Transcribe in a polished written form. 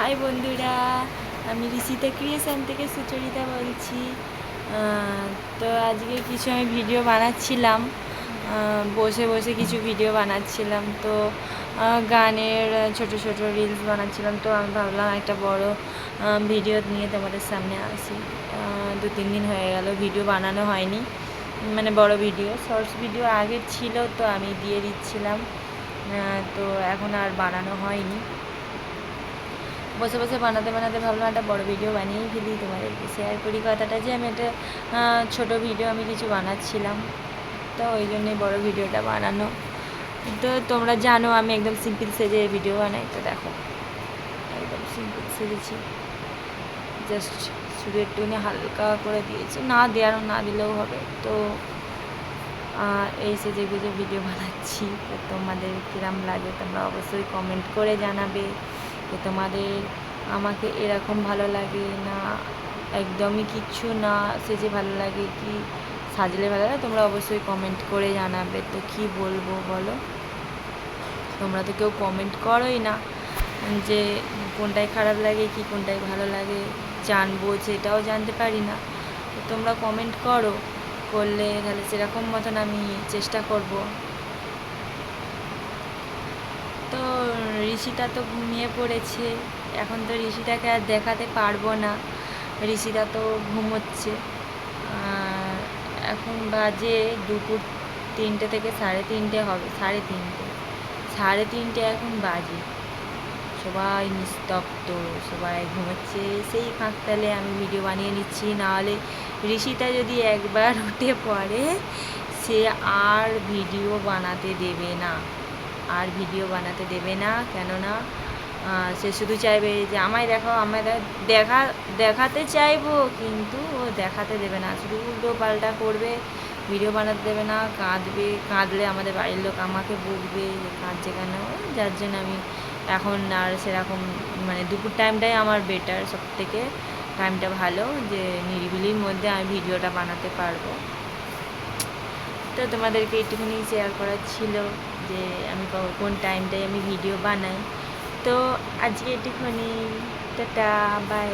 High বন্ধুরা, আমি Rishita creation থেকে সুচরিতা বলছি। তো আজকে কিছু আমি ভিডিও বানাচ্ছিলাম, বসে বসে কিছু ভিডিও বানাচ্ছিলাম। তো গানের ছোট ছোট রিলস বানাচ্ছিলাম। তো আমি ভাবলাম একটা বড় ভিডিও নিয়ে তোমাদের সামনে আসি। 2-3 দিন হয়ে গেল ভিডিও বানানো হয়নি, মানে বড় ভিডিও। শর্টস ভিডিও আগের ছিল, তো আমি দিয়ে দিচ্ছিলাম। তো এখন আর বানানো হয়নি। বসে বসে বানাতে বানাতে ভাবলাম একটা বড় ভিডিও বানিয়েই ফেলি, তোমাদেরকে শেয়ার করি কথাটা, যে আমি একটা ছোটো ভিডিও আমি কিছু বানাচ্ছিলাম। তো ওই জন্যই বড় ভিডিওটা বানানো। তো তোমরা জানো আমি একদম সিম্পল সেজে ভিডিও বানাই। তো দেখো একদম সিম্পল সেজেছি, জাস্ট শুধু একটুখানি হালকা করে দিয়েছি, না দিলেও হবে। তো এই সেজে গুজে ভিডিও বানাচ্ছি। তো তোমাদের কিরম লাগে তোমরা অবশ্যই কমেন্ট করে জানাবে। তো তোমাদের আমাকে এরকম ভালো লাগে না একদমই কিচ্ছু না সেজে ভালো লাগে, কি সাজলে ভালো লাগে, তোমরা অবশ্যই কমেন্ট করে জানাবে। তো কি বলবো বলো, তোমরা তো কেউ কমেন্ট করোই না যে কোনটায় খারাপ লাগে কি কোনটায় ভালো লাগে, জানবো সেটাও জানতে পারি না। তো তোমরা কমেন্ট করলে তাহলে সেরকম মতন আমি চেষ্টা করব। তো ঋষিতা তো ঘুমিয়ে পড়েছে, এখন তো ঋষিতাকে আর দেখাতে পারবো না, ঋষিতা তো ঘুমোচ্ছে। এখন বাজে দুপুর 3টে থেকে 3:30 হবে, 3:30 এখন বাজে। সবাই নিস্তব্ধ, সবাই ঘুমোচ্ছে। সেই ফাঁকতালে আমি ভিডিও বানিয়ে নিচ্ছি। নাহলে ঋষিতা যদি একবার উঠে পড়ে, সে আর ভিডিও বানাতে দেবে না, কেননা সে শুধু চাইবে যে আমায় দেখাও, দেখাতে চাইবো, কিন্তু ও দেখাতে দেবে না, শুধু উল্টো পাল্টা করবে, ভিডিও বানাতে দেবে না, কাঁদলে আমাদের বাড়ির লোক আমাকে বকবে যে কাঁদছে কেন। যার জন্য আমি এখন আর সেরকম, মানে দুপুর টাইমটাই আমার বেটার, সব থেকে টাইমটা ভালো, যে নিরিবিলির মধ্যে আমি ভিডিওটা বানাতে পারবো। তো তোমাদেরকে একটুখানি শেয়ার করার ছিল যে আমি কোন টাইমটায় আমি ভিডিও বানাই। তো আজকে একটুখানি টাটা, বাই।